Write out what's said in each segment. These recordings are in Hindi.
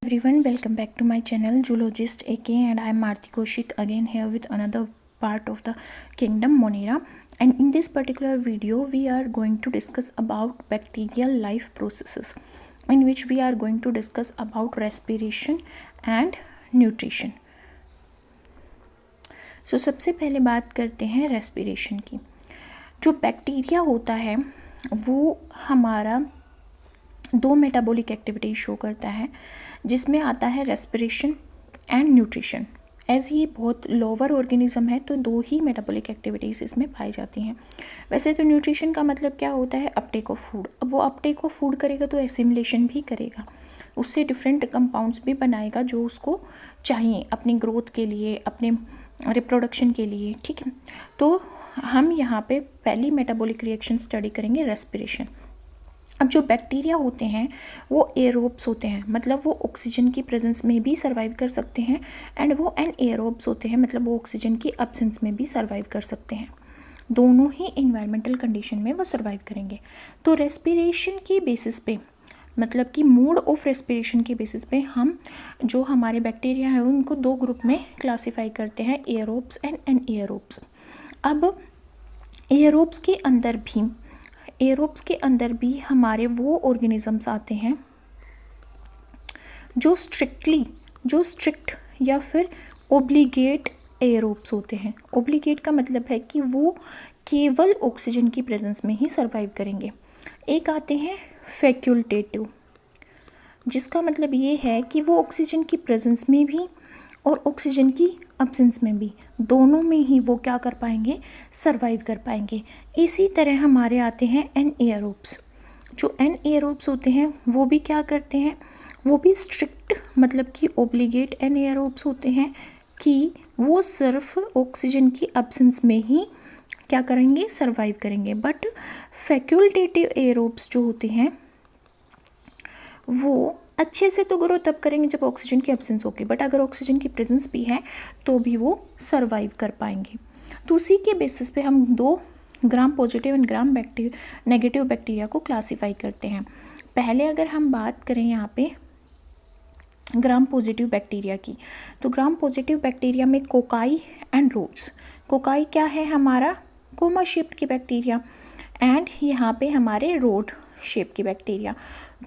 everyone, welcome back to my channel Zoologist AK, and I am Marti Kaushik again here with another part of the kingdom Monera. And in this particular video we are going to discuss about bacterial life processes, in which we are going to discuss about respiration and nutrition. So सबसे पहले बात करते हैं रेस्पिरेशन की। जो बैक्टीरिया होता है वो हमारा दो मेटाबॉलिक एक्टिविटी शो करता है, जिसमें आता है रेस्पिरेशन एंड न्यूट्रिशन। एज ये बहुत लोअर ऑर्गेनिज्म है तो दो ही मेटाबॉलिक एक्टिविटीज़ इसमें पाई जाती हैं। वैसे तो न्यूट्रिशन का मतलब क्या होता है? Uptake of food. अब वो अपटेक ऑफ फूड करेगा तो एसिमिलेशन भी करेगा, उससे डिफरेंट कंपाउंड्स भी बनाएगा जो उसको चाहिए अपनी ग्रोथ के लिए, अपने रिप्रोडक्शन के लिए। ठीक है, तो हम यहाँ पे पहली मेटाबॉलिक रिएक्शन स्टडी करेंगे, रेस्पिरेशन। अब जो बैक्टीरिया होते हैं वो एरोब्स होते हैं, मतलब वो ऑक्सीजन की प्रेजेंस में भी सर्वाइव कर सकते हैं, एंड वो एनएरोब्स होते हैं, मतलब वो ऑक्सीजन की एब्सेंस में भी सर्वाइव कर सकते हैं। दोनों ही इन्वायरमेंटल कंडीशन में वो सर्वाइव करेंगे। तो रेस्पिरेशन की बेसिस पे, मतलब कि मोड ऑफ रेस्पिरेशन के बेसिस पे हम जो हमारे बैक्टीरिया हैं उनको दो ग्रुप में क्लासीफाई करते हैं, एरोब्स एंड एनएरोब्स। अब एरोब्स के अंदर भी हमारे वो ऑर्गेनिजम्स आते हैं जो स्ट्रिक्ट या फिर ओब्लिगेट एरोब्स होते हैं। ओब्लिगेट का मतलब है कि वो केवल ऑक्सीजन की प्रेजेंस में ही सर्वाइव करेंगे। एक आते हैं फैक्युल्टेटिव, जिसका मतलब ये है कि वो ऑक्सीजन की प्रेजेंस में भी और ऑक्सीजन की एब्सेंस में भी, दोनों में ही वो क्या कर पाएंगे? सर्वाइव कर पाएंगे। इसी तरह हमारे आते हैं एनएरोब्स। जो एनएरोब्स होते हैं वो भी क्या करते हैं? वो भी स्ट्रिक्ट, मतलब कि ओब्लिगेट एनएरोब्स होते हैं कि वो सिर्फ ऑक्सीजन की एब्सेंस में ही क्या करेंगे? सर्वाइव करेंगे। बट फैक्युल्टेटिव एरोब्स जो होते हैं वो अच्छे से तो ग्रो तब करेंगे जब ऑक्सीजन की एब्सेंस होगी, बट अगर ऑक्सीजन की प्रेजेंस भी है तो भी वो सर्वाइव कर पाएंगे। तो उसी के बेसिस पे हम दो gram positive and gram negative bacteria को क्लासीफाई करते हैं। पहले अगर हम बात करें यहाँ पे ग्राम पॉजिटिव बैक्टीरिया की, तो ग्राम पॉजिटिव बैक्टीरिया में कोकाई एंड रोड्स। कोकाई क्या है? हमारा कोमा शेप्ड की बैक्टीरिया, एंड यहाँ पे हमारे रोड शेप की बैक्टीरिया।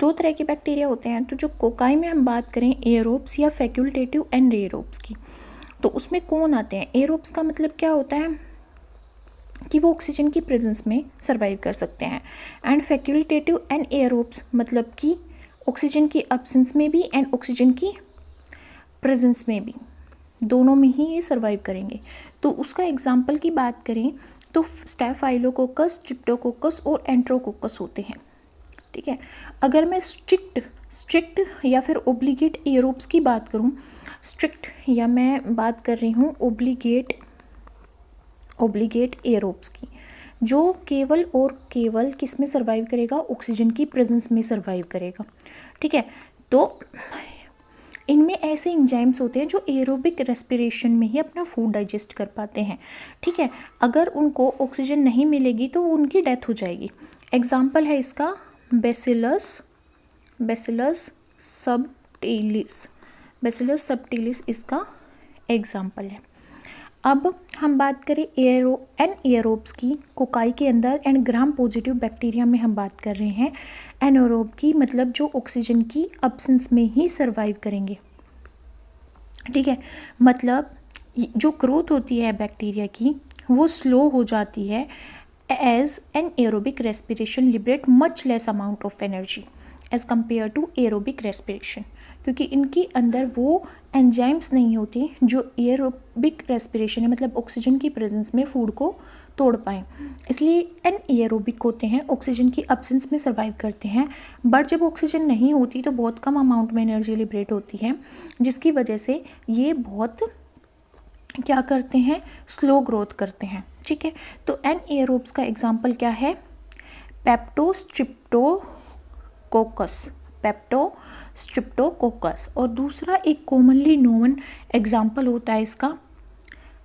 दो तरह के बैक्टीरिया होते हैं। तो जो कोकाई में हम बात करें एरोब्स या फैक्युल्टेटिव एनएरोब्स की, तो उसमें कौन आते हैं? एरोब्स का मतलब क्या होता है कि वो ऑक्सीजन की प्रेजेंस में सर्वाइव कर सकते हैं, एंड फैक्युल्टेटिव एनएरोब्स मतलब कि ऑक्सीजन की एब्सेंस में भी एंड ऑक्सीजन की प्रेजेंस में भी, दोनों में ही ये सर्वाइव करेंगे। तो उसका एग्जाम्पल की बात करें तो स्टेफाइलोकोकस, स्ट्रिप्टोकोकस और एंट्रोकोकस होते हैं। ठीक है, अगर मैं स्ट्रिक्ट या फिर ओब्लिगेट एरोब्स की बात करूं, स्ट्रिक्ट या मैं बात कर रही हूं ओब्लिगेट एरोब्स की, जो केवल और केवल किस में सर्वाइव करेगा? ऑक्सीजन की प्रेजेंस में सर्वाइव करेगा। ठीक है, तो इनमें ऐसे एंजाइम्स होते हैं जो एरोबिक रेस्पिरेशन में ही अपना फूड डाइजेस्ट कर पाते हैं। ठीक है, अगर उनको ऑक्सीजन नहीं मिलेगी तो उनकी डेथ हो जाएगी। एग्जाम्पल है इसका बैसिलस सबटिलिस इसका एग्जाम्पल है। अब हम बात करें एनएरोब्स की, कोकाई के अंदर, एंड ग्राम पॉजिटिव बैक्टीरिया में हम बात कर रहे हैं एनएरोब की, मतलब जो ऑक्सीजन की एब्सेंस में ही सर्वाइव करेंगे। ठीक है, मतलब जो ग्रोथ होती है बैक्टीरिया की वो स्लो हो जाती है, as anaerobic respiration liberate much less amount of energy as compare to aerobic respiration, क्योंकि इनके अंदर वो एंजाइम्स नहीं होती जो एरोबिक रेस्पिरेशन है, मतलब ऑक्सीजन की प्रेजेंस में फूड को तोड़ पाएँ। इसलिए एनएरोबिक होते हैं, ऑक्सीजन की एब्सेंस में सर्वाइव करते हैं, बट जब ऑक्सीजन नहीं होती तो बहुत कम अमाउंट में एनर्जी लिबरेट होती है, जिसकी वजह से ये बहुत क्या करते हैं? स्लो ग्रोथ करते हैं। ठीक है, तो एनएरोब्स का एग्जाम्पल क्या है? पेप्टोस्ट्रिप्टोकोकस। और दूसरा एक कॉमनली नोन एग्जाम्पल होता है इसका,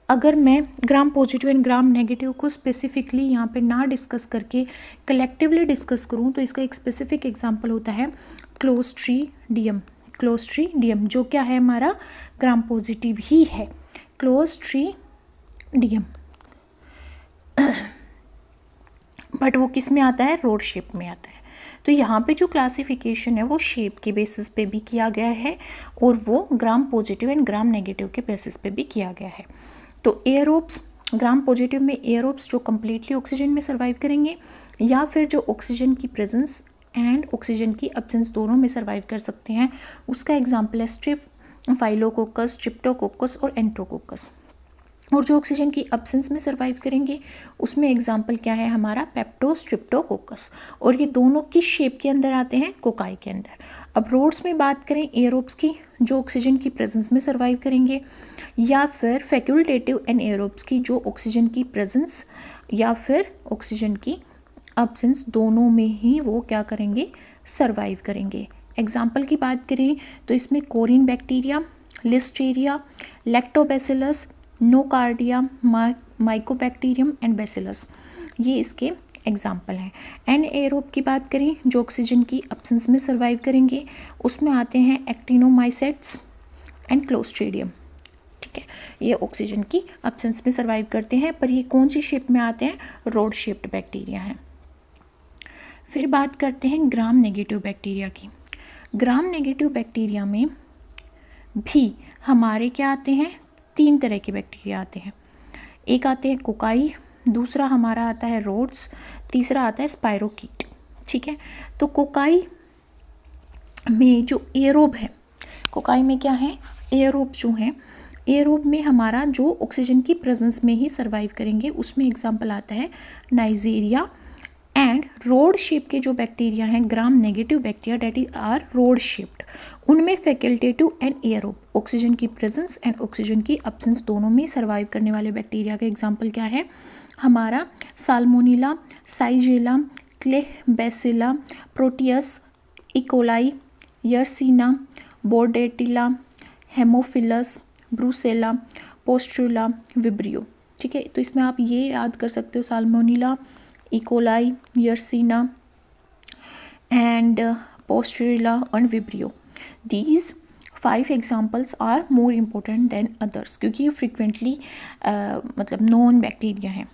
अगर मैं gram positive and gram negative को स्पेसिफिकली यहाँ पे ना डिस्कस करके कलेक्टिवली डिस्कस करूँ तो इसका एक स्पेसिफिक एग्जांपल होता है क्लोस्ट्रीडियम। क्लोस्ट्रीडियम, जो क्या है हमारा ग्राम पॉजिटिव ही है, क्लोस्ट्रीडियम। बट वो किस में आता है, रोड शेप में आता है। तो यहाँ पे जो क्लासिफिकेशन है वो शेप के बेसिस पे भी किया गया है और वो gram positive and gram negative के बेसिस पे भी किया गया है। तो एयरोब्स, ग्राम पॉजिटिव में एयरोब्स जो कम्प्लीटली ऑक्सीजन में सर्वाइव करेंगे, या फिर जो ऑक्सीजन की प्रेजेंस एंड ऑक्सीजन की एब्सेंस दोनों में सर्वाइव कर सकते हैं। उसका एग्जाम्पल है स्ट्रेप्टोकोकस, स्ट्रिप्टोकोकस और एंट्रोकोकस। और जो ऑक्सीजन की एब्सेंस में सर्वाइव करेंगे उसमें एग्जाम्पल क्या है हमारा, पेप्टो, स्ट्रिप्टोकोकस। और ये दोनों किस शेप के अंदर आते हैं, कोकाई के अंदर। अब रोड्स में बात करें एयरोब्स की, जो ऑक्सीजन की प्रेजेंस में सर्वाइव करेंगे, या फिर फैक्यूल्टेटिव एनएरोब्स की, जो ऑक्सीजन की प्रेजेंस या फिर ऑक्सीजन की एब्सेंस दोनों में ही वो क्या करेंगे, सर्वाइव करेंगे। एग्जाम्पल की बात करें तो इसमें corynebacteria, listeria, lactobacillus, nocardia, mycobacterium and bacillus, ये इसके एग्जाम्पल हैं। एनएरोब की बात करें जो ऑक्सीजन की एब्सेंस में सर्वाइव करेंगे, उसमें आते हैं एक्टिनोमाइसेट्स एंड क्लोस्ट्रीडियम। ठीक है, ये ऑक्सीजन की एब्सेंस में सर्वाइव करते हैं, पर ये कौन सी शेप में आते हैं, रोड शेप्ड बैक्टीरिया हैं। फिर बात करते हैं ग्राम नेगेटिव बैक्टीरिया की। ग्राम नेगेटिव बैक्टीरिया में भी हमारे क्या आते हैं, 3 तरह के बैक्टीरिया आते हैं। एक आते हैं कोकाई, दूसरा हमारा आता है रोड्स, तीसरा आता है स्पाइरोकीट। ठीक है, तो कोकाई में जो एरोब है, कोकाई में क्या है, एरोब जो है, एरोब में हमारा जो ऑक्सीजन की प्रेजेंस में ही सर्वाइव करेंगे, उसमें एग्जाम्पल आता है नाइजीरिया। एंड रोड शेप के जो बैक्टीरिया हैं, gram negative bacteria that is are rod shaped, उनमें फैकल्टेटिव एंड एयरोब, ऑक्सीजन की प्रेजेंस एंड ऑक्सीजन की एब्सेंस दोनों में सर्वाइव करने वाले बैक्टीरिया का एग्जाम्पल क्या है हमारा, salmonella, shigella, klebsiella, proteus, E coli, yersinia, bordetella, haemophilus, brucella, pasteurella, vibrio. ठीक है, तो इसमें आप ये याद कर सकते हो, salmonella, E coli, yersinia and Postrella and Vibrio. These 5 examples are more important than others क्योंकि ये frequently मतलब नॉन बैक्टीरिया हैं।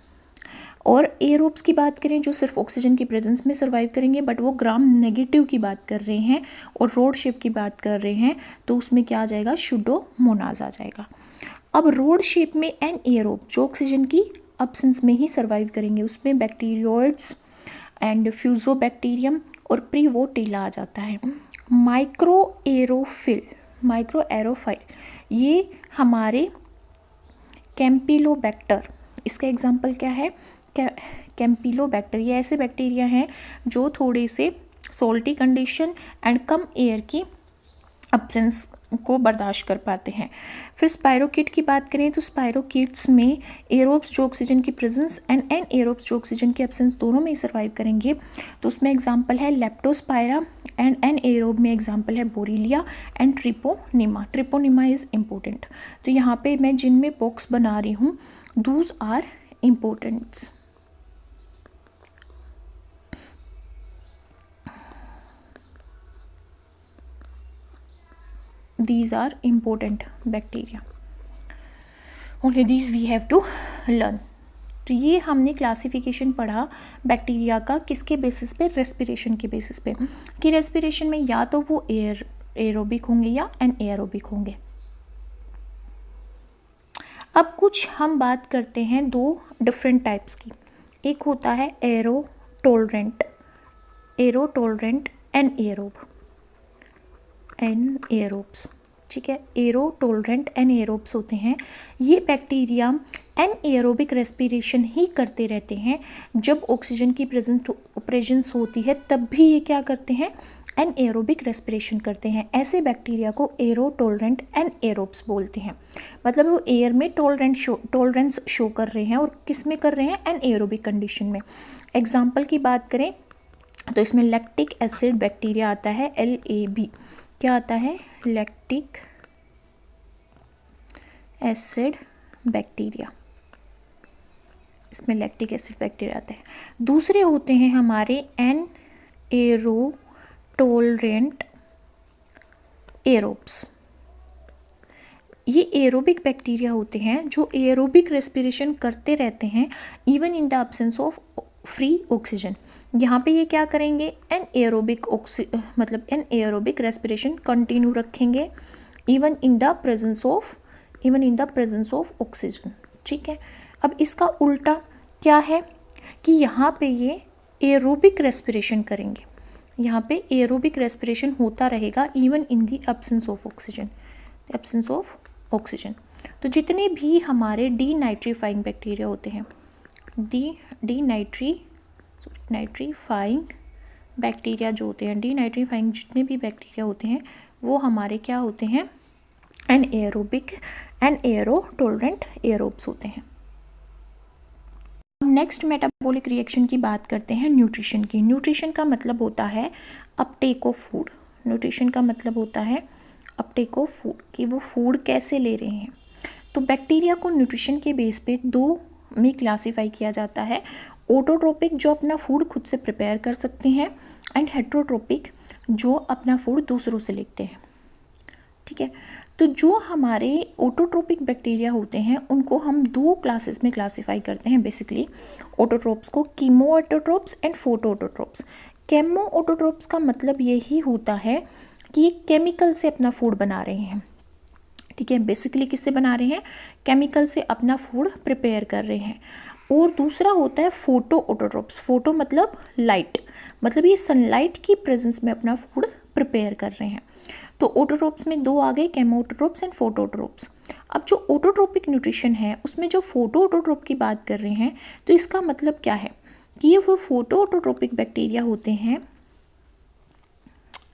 और एरोब्स की बात करें जो सिर्फ ऑक्सीजन की प्रेजेंस में सर्वाइव करेंगे, बट वो ग्राम नेगेटिव की बात कर रहे हैं और रोड शेप की बात कर रहे हैं, तो उसमें क्या आ जाएगा, सुडोमोनास आ जाएगा। अब रोड शेप में एन एरोब जो ऑक्सीजन की एब्सेंस में ही सर्वाइव करेंगे, उसमें बैक्टीरियोइड्स एंड फ्यूजोबैक्टीरियम और प्रीवोटिला आ जाता है। माइक्रो एरोफाइल ये हमारे कैम्पिलोबैक्टर, इसका एग्जाम्पल क्या है, कैम्पिलोबैक्टर, ये ऐसे बैक्टीरिया हैं जो थोड़े से सोल्टी कंडीशन एंड कम एयर की एब्सेंस को बर्दाश्त कर पाते हैं। फिर स्पाइरोकीट की बात करें तो स्पाइरोकीट्स में एरोब्स जो ऑक्सीजन की प्रेजेंस एंड एन एरोब्स जो ऑक्सीजन की एब्सेंस दोनों में ही सर्वाइव करेंगे, तो उसमें एग्जांपल है लेप्टोस्पायरा एंड एन एरोब में एग्जांपल है Borrelia and Treponema. Treponema is important, तो यहाँ पे मैं जिनमें बॉक्स बना रही हूँ those are importants. These are important bacteria. Only these we have to learn. तो ये हमने क्लासिफिकेशन पढ़ा बैक्टीरिया का किसके बेसिस पे, रेस्पिरेशन के बेसिस पे, कि रेस्पिरेशन में या तो वो एरोबिक होंगे या एनएरोबिक होंगे। अब कुछ हम बात करते हैं 2 डिफरेंट टाइप्स की। एक होता है एरोटोलरेंट एनएरोब्स। ठीक है, एरोटोलरेंट एनएरोब्स होते हैं। ये बैक्टीरिया एनएरोबिक रेस्पिरेशन ही करते रहते हैं, जब ऑक्सीजन की प्रेजेंस होती है तब भी ये क्या करते हैं, एनएरोबिक रेस्पिरेशन करते हैं। ऐसे बैक्टीरिया को एरोटोलरेंट एनएरोब्स बोलते हैं। मतलब वो एयर में टॉलरेंस शो कर रहे हैं, और किस में कर रहे हैं, एनएरोबिक कंडीशन में। एग्जाम्पल की बात करें तो इसमें लैक्टिक एसिड बैक्टीरिया आता है, LAB। क्या आता है, लैक्टिक एसिड बैक्टीरिया, इसमें लैक्टिक एसिड बैक्टीरिया आता है। दूसरे होते हैं हमारे एन एरोटोलरेंट एरोब्स। ये एरोबिक बैक्टीरिया होते हैं जो एरोबिक रेस्पिरेशन करते रहते हैं even in the absence of free oxygen. यहाँ पे ये क्या करेंगे, एन एरोबिक रेस्पिरेशन कंटिन्यू रखेंगे even in the presence of oxygen. ठीक है, अब इसका उल्टा क्या है कि यहाँ पे ये एरोबिक रेस्पिरेशन करेंगे, यहाँ पे एरोबिक रेस्पिरेशन होता रहेगा even in the absence of oxygen. तो जितने भी हमारे डीनाइट्रीफाइंग बैक्टीरिया होते हैं, नाइट्रीफाइंग बैक्टीरिया जो होते हैं, डीनाइट्रीफाइंग जितने भी बैक्टीरिया होते हैं वो हमारे क्या होते हैं, एरो टॉलरेंट एरोब्स होते हैं। नेक्स्ट मेटाबॉलिक रिएक्शन की बात करते हैं न्यूट्रिशन की। न्यूट्रिशन का मतलब होता है अपटेक ऑफ फूड। न्यूट्रिशन का मतलब होता है अपटेक ऑफ फूड, कि वो फूड कैसे ले रहे हैं। तो बैक्टीरिया को न्यूट्रिशन के बेस पे दो में क्लासीफाई किया जाता है, ऑटोट्रोपिक जो अपना फूड खुद से प्रिपेयर कर सकते हैं, एंड हेट्रोट्रोपिक जो अपना फूड दूसरों से लेते हैं। ठीक है, तो जो हमारे ऑटोट्रोपिक बैक्टीरिया होते हैं उनको हम दो क्लासेस में क्लासीफाई करते हैं बेसिकली, ऑटोट्रोप्स को, chemo autotrophs and photo autotrophs. Chemo autotrophs का मतलब यही होता है कि ये केमिकल से अपना फूड बना रहे हैं। ठीक है, बेसिकली किससे बना रहे हैं, केमिकल से अपना फूड प्रिपेयर कर रहे हैं। और दूसरा होता है फोटो ऑटोट्रोप्स। फोटो मतलब लाइट, मतलब ये सनलाइट की प्रेजेंस में अपना फूड प्रिपेयर कर रहे हैं। तो ऑटोट्रोप्स में दो आ गए, chemo autotrophs and photo autotrophs. अब जो ऑटोट्रोपिक न्यूट्रिशन है उसमें जो फोटो ऑटोट्रोप की बात कर रहे हैं, तो इसका मतलब क्या है कि ये वो फोटो ऑटोट्रोपिक बैक्टीरिया होते हैं।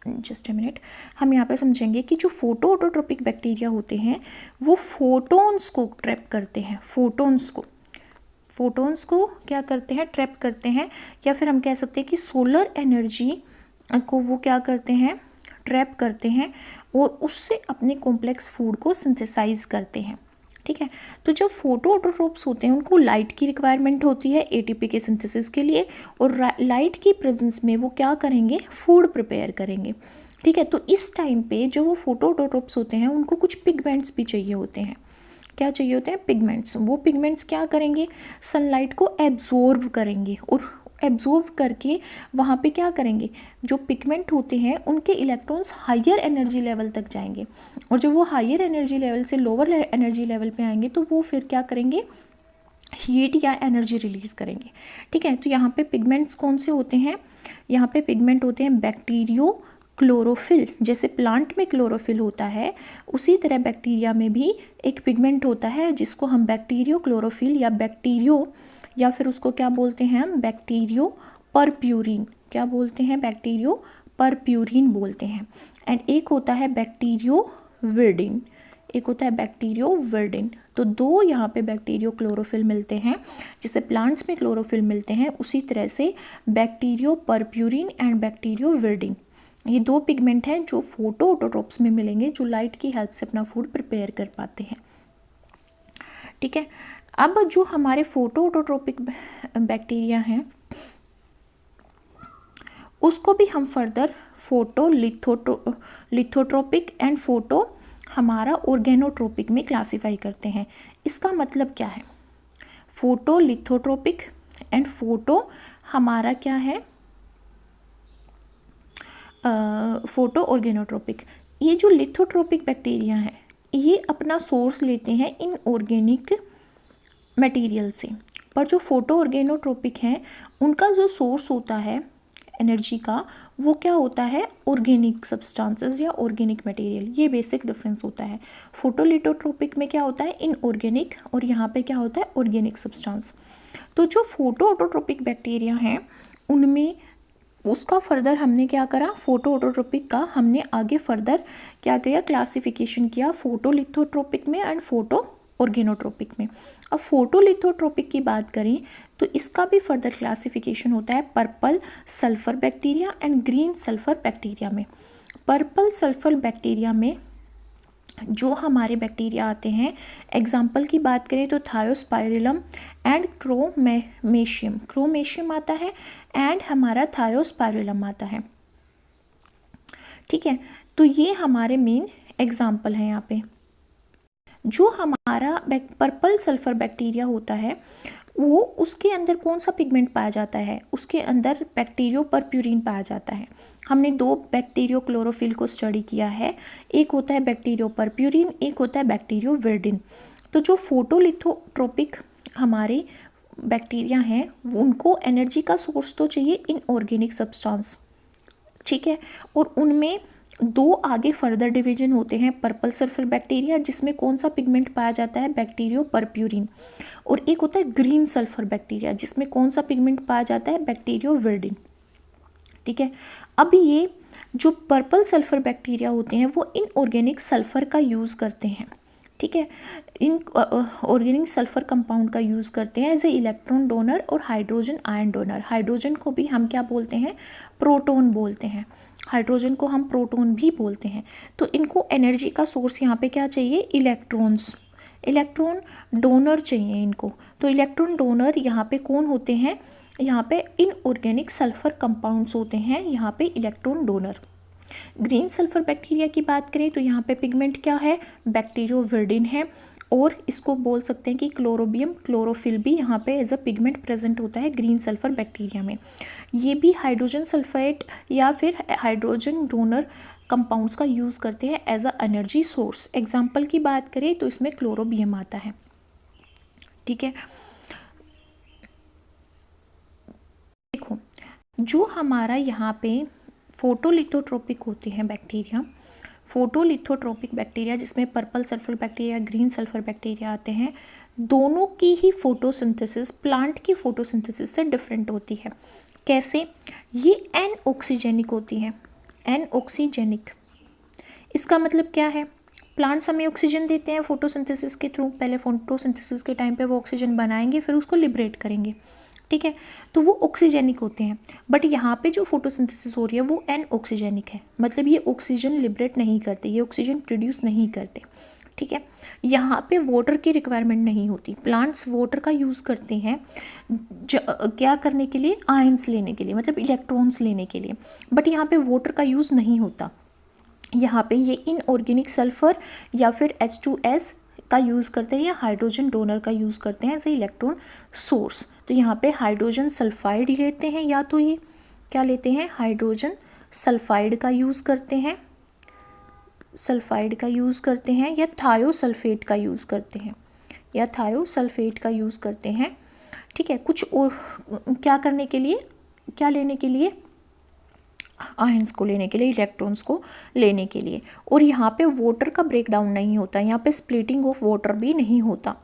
जस्ट ए मिनट, हम यहाँ पे समझेंगे कि जो फोटो ऑटोट्रोपिक बैक्टीरिया होते हैं वो फोटोन्स को ट्रैप करते हैं। फोटोन्स को क्या करते हैं, ट्रैप करते हैं, या फिर हम कह सकते हैं कि सोलर एनर्जी को वो क्या करते हैं, ट्रैप करते हैं, और उससे अपने कॉम्प्लेक्स फूड को सिंथेसाइज करते हैं। ठीक है, तो जो फोटो ऑटोट्रोप्स होते हैं उनको लाइट की रिक्वायरमेंट होती है एटीपी के सिंथेसिस के लिए, और लाइट की प्रेजेंस में वो क्या करेंगे, फूड प्रिपेयर करेंगे। ठीक है, तो इस टाइम पे जो वो फोटो ऑटोट्रोप्स होते हैं उनको कुछ पिगमेंट्स भी चाहिए होते हैं। क्या चाहिए होते हैं, पिगमेंट्स। वो पिगमेंट्स क्या करेंगे, सनलाइट को एब्जॉर्ब करेंगे, और एब्जॉर्ब करके वहाँ पे क्या करेंगे, जो पिगमेंट होते हैं उनके इलेक्ट्रॉन्स हायर एनर्जी लेवल तक जाएंगे, और जब वो हायर एनर्जी लेवल से लोअर एनर्जी लेवल पे आएंगे तो वो फिर क्या करेंगे, हीट या एनर्जी रिलीज करेंगे। ठीक है, तो यहाँ पे पिगमेंट्स कौन से होते हैं, यहाँ पे पिगमेंट होते हैं बैक्टीरियो क्लोरोफिल। जैसे प्लांट में क्लोरोफिल होता है उसी तरह बैक्टीरिया में भी एक पिगमेंट होता है जिसको हम बैक्टीरियो क्लोरोफिल या फिर उसको क्या बोलते हैं हम, बैक्टीरियो परप्यूरिन। क्या बोलते हैं, बैक्टीरियो परप्यूरिन बोलते हैं। एंड एक होता है बैक्टीरियो विर्डिन। तो दो यहाँ पे बैक्टीरियो क्लोरोफिल मिलते हैं, जिसे प्लांट्स में क्लोरोफिल मिलते हैं उसी तरह से बैक्टीरियो परप्यूरिन एंड बैक्टीरियो विर्डिन, ये दो पिगमेंट हैं जो फोटो ऑटोट्रोप्स में मिलेंगे, जो लाइट की हेल्प से अपना फूड प्रिपेयर कर पाते हैं। ठीक है, अब जो हमारे फोटो ऑटोट्रोपिक बैक्टीरिया हैं उसको भी हम फर्दर फोटो लिथोट्रोपिक एंड फोटो हमारा ऑर्गेनोट्रोपिक में क्लासीफाई करते हैं। इसका मतलब क्या है, फोटो लिथोट्रोपिक एंड फोटो हमारा क्या है, फोटो ऑर्गेनोट्रोपिक। ये जो लिथोट्रोपिक बैक्टीरिया हैं ये अपना सोर्स लेते हैं इनऑर्गेनिक मटेरियल से, पर जो फोटो ऑर्गेनोट्रोपिक हैं उनका जो सोर्स होता है एनर्जी का वो क्या होता है, ऑर्गेनिक सब्सटेंसेस या ऑर्गेनिक मटेरियल। ये बेसिक डिफरेंस होता है। फोटोलिथोट्रोपिक में क्या होता है, इनऑर्गेनिक, और यहाँ पे क्या होता है, ऑर्गेनिक सब्सटेंस। तो जो फोटो ऑटोट्रोपिक बैक्टीरिया हैं उनमें उसका फर्दर हमने क्या करा, फोटो ऑटोट्रोपिक का हमने आगे फर्दर क्या किया, क्लासिफिकेशन किया फोटोलिथोट्रोपिक में एंड फोटो ऑर्गेनोट्रोपिक में। अब फोटोलिथोट्रोपिक की बात करें तो इसका भी फर्दर क्लासिफिकेशन होता है purple sulphur bacteria and green sulphur bacteria में। पर्पल सल्फर बैक्टीरिया में जो हमारे बैक्टीरिया आते हैं, एग्जाम्पल की बात करें तो थायोस्पाइरिलम एंड क्रोमेशियम आता है, एंड हमारा थायोस्पाइरिलम आता है। ठीक है, तो ये हमारे मेन एग्जाम्पल हैं यहाँ पे। जो हमारा पर्पल सल्फर बैक्टीरिया होता है वो उसके अंदर कौन सा पिगमेंट पाया जाता है, उसके अंदर बैक्टीरियो परप्यूरिन पाया जाता है। हमने दो बैक्टीरियो क्लोरोफिल को स्टडी किया है, एक होता है बैक्टीरियो परप्यूरिन, एक होता है बैक्टीरियो विर्डिन। तो जो फोटोलिथोट्रोपिक हमारे बैक्टीरिया हैं उनको एनर्जी का सोर्स तो चाहिए इनऑर्गेनिक सब्सटेंस, ठीक है, और उनमें दो आगे फर्दर डिवीजन होते हैं, पर्पल सल्फर बैक्टीरिया जिसमें कौन सा पिगमेंट पाया जाता है, बैक्टीरियो परप्यूरिन, और एक होता है ग्रीन सल्फर बैक्टीरिया जिसमें कौन सा पिगमेंट पाया जाता है, बैक्टीरियो विर्डिन। ठीक है, अब ये जो पर्पल सल्फर बैक्टीरिया होते हैं वो इनऑर्गेनिक सल्फर का यूज़ करते हैं, ठीक है, इन ऑर्गेनिक सल्फर कंपाउंड का यूज़ करते हैं एज ए इलेक्ट्रॉन डोनर और हाइड्रोजन आयन डोनर। हाइड्रोजन को भी हम क्या बोलते हैं, प्रोटॉन बोलते हैं, हाइड्रोजन को हम प्रोटॉन भी बोलते हैं। तो इनको एनर्जी का सोर्स यहाँ पे क्या चाहिए, इलेक्ट्रॉन्स, इलेक्ट्रॉन डोनर चाहिए इनको। तो इलेक्ट्रॉन डोनर यहाँ पे कौन होते हैं, यहाँ पे इनऑर्गेनिक सल्फर कंपाउंड्स होते हैं यहाँ पे electron donor. Green sulphur bacteria की बात करें तो यहाँ पे पिगमेंट क्या है, बैक्टीरियो विर्डिन है, और इसको बोल सकते हैं कि क्लोरोबियम क्लोरोफिल भी यहाँ पे एज अ पिगमेंट प्रेजेंट होता है ग्रीन सल्फर बैक्टीरिया में। ये भी हाइड्रोजन सल्फाइड या फिर हाइड्रोजन डोनर कंपाउंड्स का यूज़ करते हैं as a energy source. Example की बात करें तो इसमें क्लोरोबियम आता है, ठीक है। देखो जो हमारा यहाँ पे फोटोलिथोट्रोपिक होते हैं बैक्टीरिया, फोटोलिथोट्रोपिक बैक्टीरिया जिसमें purple sulphur bacteria green sulphur bacteria आते हैं, दोनों की ही फोटोसिंथेसिस प्लांट की फोटोसिंथेसिस से डिफरेंट होती है। कैसे, ये एन ऑक्सीजेनिक होती है, एन ऑक्सीजेनिक। इसका मतलब क्या है, प्लांट्स हमें ऑक्सीजन देते हैं फोटोसिंथेसिस के थ्रू, पहले फोटोसिंथेसिस के टाइम पे वो ऑक्सीजन बनाएंगे फिर उसको लिबरेट करेंगे, ठीक है, तो वो ऑक्सीजेनिक होते हैं। बट यहाँ पे जो फोटोसिंथेसिस हो रही है वो एन ऑक्सीजेनिक है, मतलब ये ऑक्सीजन लिबरेट नहीं करते, ये ऑक्सीजन प्रोड्यूस नहीं करते, ठीक है। यहाँ पे वाटर की रिक्वायरमेंट नहीं होती, प्लांट्स वाटर का यूज़ करते हैं क्या करने के लिए, आयंस लेने के लिए, मतलब इलेक्ट्रॉन्स लेने के लिए, बट यहाँ पे वाटर का यूज़ नहीं होता। यहाँ पे ये इनऑर्गेनिक सल्फर या फिर H2S का यूज़ करते हैं या हाइड्रोजन डोनर का यूज़ करते हैं एज ए इलेक्ट्रॉन सोर्स। तो यहाँ पे हाइड्रोजन सल्फाइड लेते हैं, या तो ये क्या लेते हैं, हाइड्रोजन सल्फाइड का यूज़ करते हैं, सल्फाइड का यूज़ करते हैं, या थायोसल्फेट का यूज़ करते हैं, या थायोसल्फेट का यूज़ करते हैं, ठीक है। कुछ और क्या करने के लिए, क्या लेने के लिए, आयंस को लेने के लिए, इलेक्ट्रॉन्स को लेने के लिए। और यहाँ पे वाटर का ब्रेकडाउन नहीं होता, यहाँ पे स्प्लिटिंग ऑफ वाटर भी नहीं होता।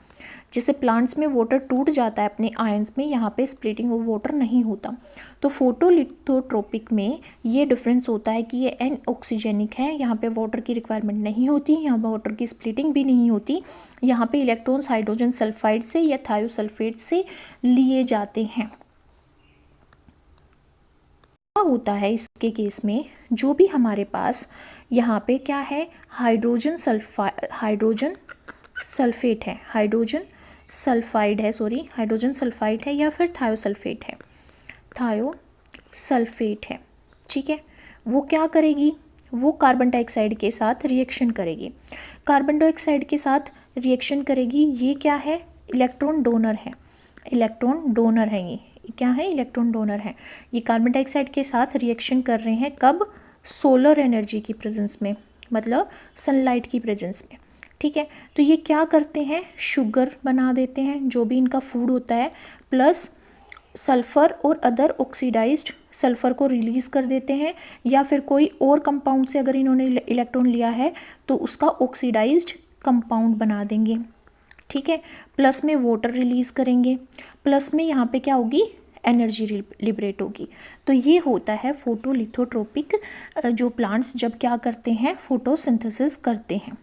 जैसे प्लांट्स में वाटर टूट जाता है अपने आयंस में, यहाँ पे स्प्लिटिंग ऑफ वाटर नहीं होता। तो फोटोलिथोट्रोपिक में ये डिफरेंस होता है कि ये एन ऑक्सीजेनिक है, यहाँ पे वाटर की रिक्वायरमेंट नहीं होती, यहाँ पर वाटर की स्प्लिटिंग भी नहीं होती, यहाँ पे इलेक्ट्रॉन्स हाइड्रोजन सल्फाइड से या थायोसल्फेट से लिए जाते हैं। होता है इसके केस में, जो भी हमारे पास यहाँ पे क्या है, हाइड्रोजन सल्फेट है, हाइड्रोजन सल्फाइड है, सॉरी हाइड्रोजन सल्फाइड है या फिर थायोसल्फेट है, थायोसल्फेट है, ठीक है। वो क्या करेगी, वो कार्बन डाइऑक्साइड के साथ रिएक्शन करेगी, कार्बन डाइऑक्साइड के साथ रिएक्शन करेगी। ये क्या है, इलेक्ट्रॉन डोनर है, इलेक्ट्रॉन डोनर है, ये क्या है, इलेक्ट्रॉन डोनर है। ये कार्बन डाइऑक्साइड के साथ रिएक्शन कर रहे हैं, कब, सोलर एनर्जी की प्रेजेंस में, मतलब सनलाइट की प्रेजेंस में, ठीक है। तो ये क्या करते हैं, शुगर बना देते हैं, जो भी इनका फूड होता है, प्लस सल्फ़र और अदर ऑक्सीडाइज्ड सल्फ़र को रिलीज़ कर देते हैं, या फिर कोई और कंपाउंड से अगर इन्होंने इलेक्ट्रॉन लिया है तो उसका ऑक्सीडाइज्ड कंपाउंड बना देंगे, ठीक है। प्लस में वाटर रिलीज़ करेंगे, प्लस में यहाँ पे क्या होगी, एनर्जी लिबरेट होगी। तो ये होता है फोटोलिथोट्रोपिक, जो प्लांट्स जब क्या करते हैं, फोटोसिंथेसिस करते हैं।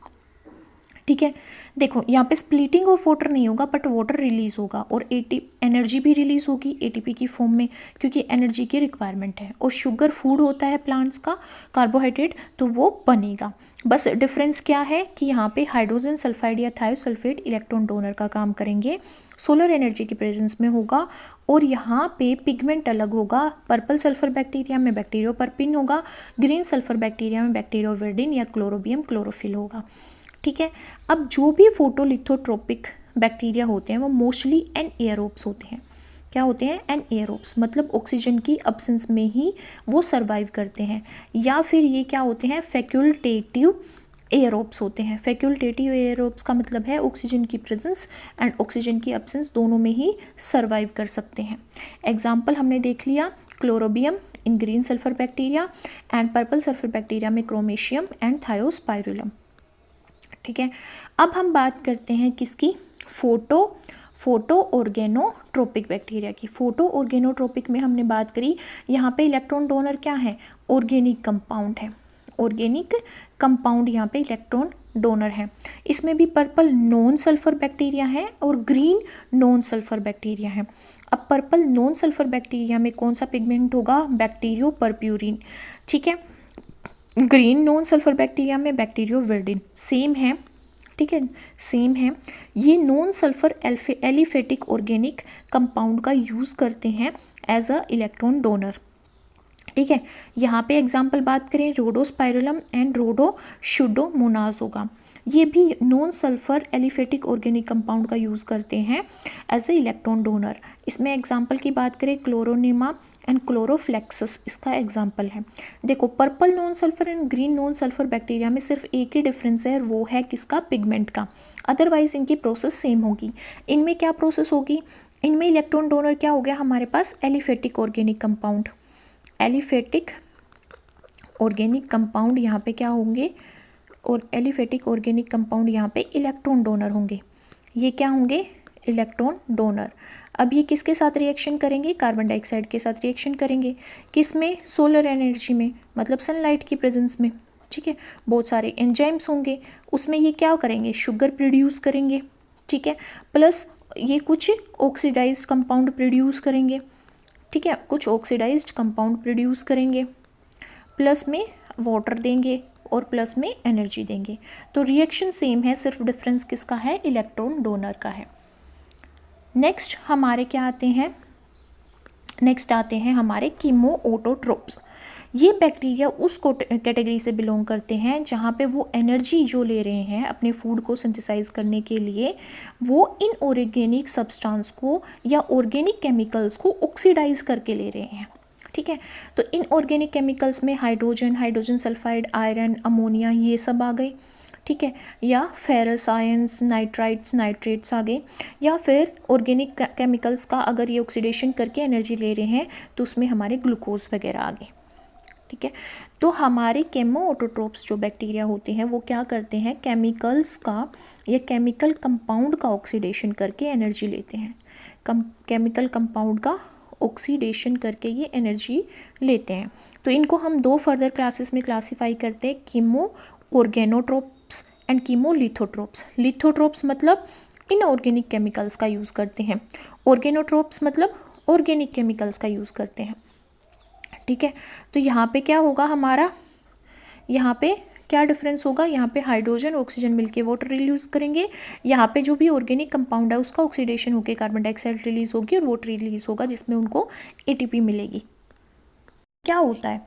ठीक है। देखो यहाँ पे स्प्लिटिंग ऑफ वाटर नहीं होगा बट वाटर रिलीज होगा और एनर्जी भी रिलीज होगी एटीपी की फॉर्म में, क्योंकि एनर्जी की रिक्वायरमेंट है। और शुगर फूड होता है प्लांट्स का, कार्बोहाइड्रेट, तो वो बनेगा। बस डिफरेंस क्या है कि यहाँ पे हाइड्रोजन सल्फाइड या थायोसल्फेट इलेक्ट्रॉन डोनर का काम करेंगे, सोलर एनर्जी की प्रेजेंस में होगा। और यहाँ पे पिगमेंट अलग होगा, पर्पल सल्फर बैक्टीरिया में बैक्टीरियोपर्पिन होगा, ग्रीन सल्फर बैक्टीरिया में बैक्टीरियोविरडिन या क्लोरोबियम क्लोरोफिल होगा। ठीक है। अब जो भी फोटोलिथोट्रोपिक बैक्टीरिया होते हैं वो मोस्टली एनएरोब्स होते हैं। क्या होते हैं? एनएरोब्स, मतलब ऑक्सीजन की अब्सेंस में ही वो सर्वाइव करते हैं। या फिर ये क्या होते हैं? फैक्यूल्टेटिव एरोब्स होते हैं। फैक्यूल्टेटिव एरोब्स का मतलब है ऑक्सीजन की प्रेजेंस एंड ऑक्सीजन की अब्सेंस दोनों में ही सर्वाइव कर सकते हैं। एग्जाम्पल हमने देख लिया, chlorobium in green sulphur bacteria and purple sulphur bacteria में क्रोमेशियम एंड थायोस्पाइरुलम। ठीक है। अब हम बात करते हैं किसकी? फोटो ऑर्गेनोट्रोपिक बैक्टीरिया की। फोटो ऑर्गेनोट्रोपिक में हमने बात करी, यहाँ पे इलेक्ट्रॉन डोनर क्या है? ऑर्गेनिक कंपाउंड है। ऑर्गेनिक कंपाउंड यहाँ पे इलेक्ट्रॉन डोनर है। इसमें भी पर्पल नॉन सल्फर बैक्टीरिया है और ग्रीन नॉन सल्फर बैक्टीरिया है। अब पर्पल नॉन सल्फर बैक्टीरिया में कौन सा पिगमेंट होगा? बैक्टीरियोपर्प्यूरिन। ठीक है। ग्रीन नॉन सल्फर बैक्टीरिया में बैक्टीरियोविरडिन। सेम है, ठीक है, सेम है। ये non sulphur aliphatic organic compound का यूज़ करते हैं एज अ इलेक्ट्रॉन डोनर। ठीक है। यहाँ पे एग्जाम्पल बात करें, रोडोस्पाइरुलम एंड रोडोशुडोमोनाज होगा। ये भी non sulphur aliphatic organic compound का यूज़ करते हैं एज ए इलेक्ट्रॉन डोनर। इसमें एग्जाम्पल की बात करें, क्लोरोनिमा एंड क्लोरोफ्लेक्सस इसका एग्जाम्पल है। देखो, purple non sulphur and green non sulphur bacteria में सिर्फ एक ही डिफरेंस है, वो है किसका? पिगमेंट का। अदरवाइज इनकी प्रोसेस सेम होगी। इनमें क्या प्रोसेस होगी? इनमें इलेक्ट्रॉन डोनर क्या हो गया हमारे पास? Aliphatic organic compound. Aliphatic organic compound यहाँ पे क्या होंगे? और एलिफेटिक ऑर्गेनिक कंपाउंड यहाँ पे इलेक्ट्रॉन डोनर होंगे। ये क्या होंगे? Electron donor. अब ये किसके साथ रिएक्शन करेंगे? कार्बन डाइऑक्साइड के साथ रिएक्शन करेंगे। किस में? सोलर एनर्जी में, मतलब सनलाइट की प्रेजेंस में। ठीक है। बहुत सारे एंजाइम्स होंगे, उसमें ये क्या करेंगे? शुगर प्रोड्यूस करेंगे। ठीक है। प्लस ये कुछ ऑक्सीडाइज्ड कंपाउंड प्रोड्यूस करेंगे। ठीक है, कुछ ऑक्सीडाइज्ड कंपाउंड प्रोड्यूस करेंगे, प्लस में वाटर देंगे और प्लस में एनर्जी देंगे। तो रिएक्शन सेम है, सिर्फ डिफरेंस किसका है? इलेक्ट्रॉन डोनर का है। नेक्स्ट हमारे क्या आते हैं? नेक्स्ट आते हैं हमारे कीमोऑटोट्रोप्स। ये बैक्टीरिया उस कैटेगरी से बिलोंग करते हैं जहाँ पे वो एनर्जी जो ले रहे हैं अपने फूड को सिंथेसाइज करने के लिए, वो इनऑर्गेनिक सब्सटेंस को या ऑर्गेनिक केमिकल्स को ऑक्सीडाइज करके ले रहे हैं। ठीक है। तो इनऑर्गेनिक केमिकल्स में हाइड्रोजन सल्फाइड, आयरन, अमोनिया, ये सब आ गए। ठीक है। या फेरस आयंस, नाइट्रेट्स आ गए। या फिर ऑर्गेनिक केमिकल्स का अगर ये ऑक्सीडेशन करके एनर्जी ले रहे हैं तो उसमें हमारे ग्लूकोज वगैरह आ गए। ठीक है। तो हमारे केमोऑटोट्रोप्स जो बैक्टीरिया होते हैं वो क्या करते हैं? केमिकल्स का या केमिकल कंपाउंड का ऑक्सीडेशन करके एनर्जी लेते हैं। केमिकल कंपाउंड का ऑक्सीडेशन करके ये एनर्जी लेते हैं। तो इनको हम दो फर्दर क्लासेस में क्लासीफाई करते हैं, कीमो ऑर्गेनोट्रोप्स एंड कीमोलिथोट्रोप्स। लिथोट्रोप्स मतलब इनऑर्गेनिक केमिकल्स का यूज़ करते हैं, ऑर्गेनोट्रोप्स मतलब ऑर्गेनिक केमिकल्स का यूज़ करते हैं। ठीक है। तो यहाँ पे क्या होगा हमारा? यहाँ पे क्या डिफरेंस होगा? यहाँ पे हाइड्रोजन ऑक्सीजन मिलके वाटर रिलीज करेंगे। यहाँ पे जो भी ऑर्गेनिक कंपाउंड है उसका ऑक्सीडेशन होकर कार्बन डाइऑक्साइड रिलीज होगी और वाटर रिलीज होगा जिसमें उनको एटीपी मिलेगी। क्या होता है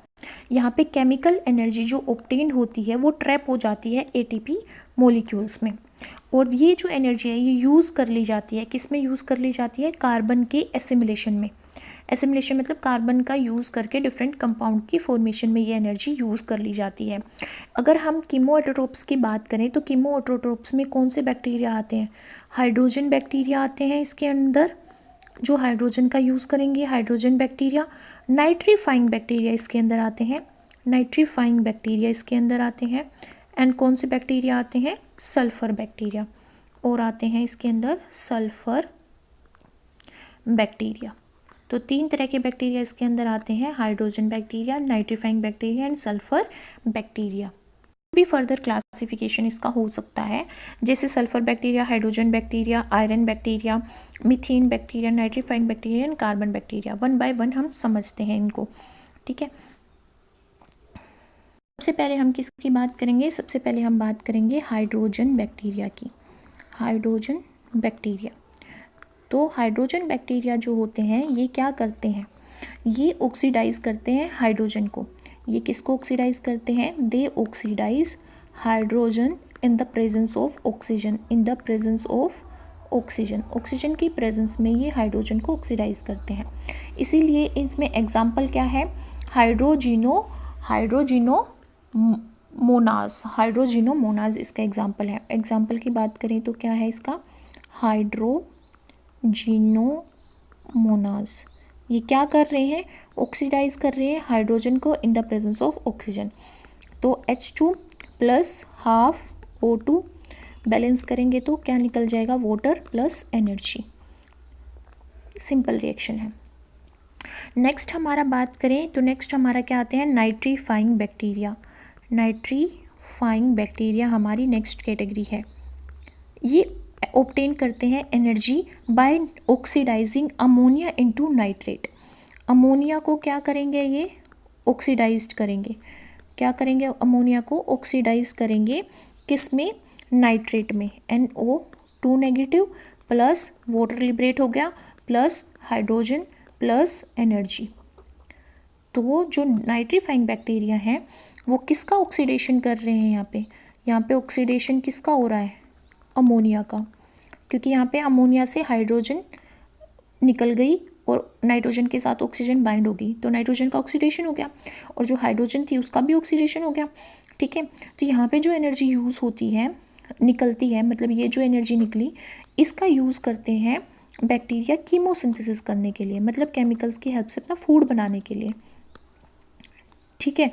यहाँ पे? केमिकल एनर्जी जो ऑब्टेन्ड होती है वो ट्रैप हो जाती है एटीपी मॉलिक्यूल्स में, और ये जो एनर्जी है ये यूज़ कर ली जाती है। किस में यूज़ कर ली जाती है? कार्बन के एसिमिलेशन में। एसिमिलेशन मतलब कार्बन का यूज़ करके डिफरेंट कंपाउंड की फॉर्मेशन में ये एनर्जी यूज़ कर ली जाती है। अगर हम कीमोऑटोट्रोप्स की बात करें तो कीमोऑटोट्रोप्स में कौन से बैक्टीरिया आते हैं? हाइड्रोजन बैक्टीरिया आते हैं इसके अंदर, जो हाइड्रोजन का यूज़ करेंगे, हाइड्रोजन बैक्टीरिया। नाइट्रीफाइंग बैक्टीरिया इसके अंदर आते हैं, नाइट्रीफाइंग बैक्टीरिया इसके अंदर आते हैं। एंड कौन से बैक्टीरिया आते हैं? सल्फ़र बैक्टीरिया, और आते हैं इसके अंदर सल्फ़र बैक्टीरिया। तो तीन तरह के बैक्टीरिया इसके अंदर आते हैं, hydrogen bacteria, nitrifying bacteria and sulphur bacteria. भी फर्दर क्लास क्लासिफिकेशन इसका हो सकता है, जैसे sulphur bacteria, hydrogen bacteria, iron bacteria, methane bacteria, nitrifying bacteria and carbon bacteria. One by one हम समझते हैं इनको, ठीक है। सबसे पहले हम किसकी बात करेंगे? सबसे पहले हम बात करेंगे हाइड्रोजन बैक्टीरिया की। हाइड्रोजन बैक्टीरिया, तो हाइड्रोजन बैक्टीरिया जो होते हैं ये क्या करते हैं? ये ऑक्सीडाइज करते हैं हाइड्रोजन को। ये किसको ऑक्सीडाइज करते हैं? They oxidise hydrogen in the presence of oxygen. In the presence of oxygen, oxygen की प्रेजेंस में ये हाइड्रोजन को ऑक्सीडाइज करते हैं। इसीलिए इसमें एग्जाम्पल क्या है? हाइड्रोजिनोमोनास। हाइड्रोजिनोमोनास इसका एग्जाम्पल है। एग्जाम्पल की बात करें तो क्या है इसका? हाइड्रोजिनोमोनास। ये क्या कर रहे हैं? ऑक्सीडाइज कर रहे हैं हाइड्रोजन को इन द प्रेजेंस ऑफ ऑक्सीजन। तो H2 plus half O2 balance करेंगे तो क्या निकल जाएगा? Water plus energy. Simple reaction है। नेक्स्ट हमारा बात करें तो नेक्स्ट हमारा क्या आते हैं? Nitrifying bacteria. नाइट्रीफाइंग बैक्टीरिया हमारी नेक्स्ट कैटेगरी है। ये ऑब्टेन करते हैं energy by oxidising ammonia into nitrate. Ammonia को क्या करेंगे? ये ऑक्सीडाइज्ड करेंगे। क्या करेंगे? अमोनिया को ऑक्सीडाइज करेंगे किस में? नाइट्रेट में। NO2 negative plus water liberate हो गया प्लस हाइड्रोजन प्लस एनर्जी। तो जो नाइट्रीफाइंग बैक्टीरिया हैं वो किसका ऑक्सीडेशन कर रहे हैं? यहाँ पे ऑक्सीडेशन किसका हो रहा है? अमोनिया का, क्योंकि यहाँ पे अमोनिया से हाइड्रोजन निकल गई और नाइट्रोजन के साथ ऑक्सीजन बाइंड होगी तो नाइट्रोजन का ऑक्सीडेशन हो गया और जो हाइड्रोजन थी उसका भी ऑक्सीडेशन हो गया, ठीक है। तो यहाँ पे जो एनर्जी यूज़ होती है, निकलती है, मतलब ये जो एनर्जी निकली इसका यूज़ करते हैं बैक्टीरिया कीमोसिंथेसिस करने के लिए, मतलब केमिकल्स की हेल्प से अपना फूड बनाने के लिए, ठीक है।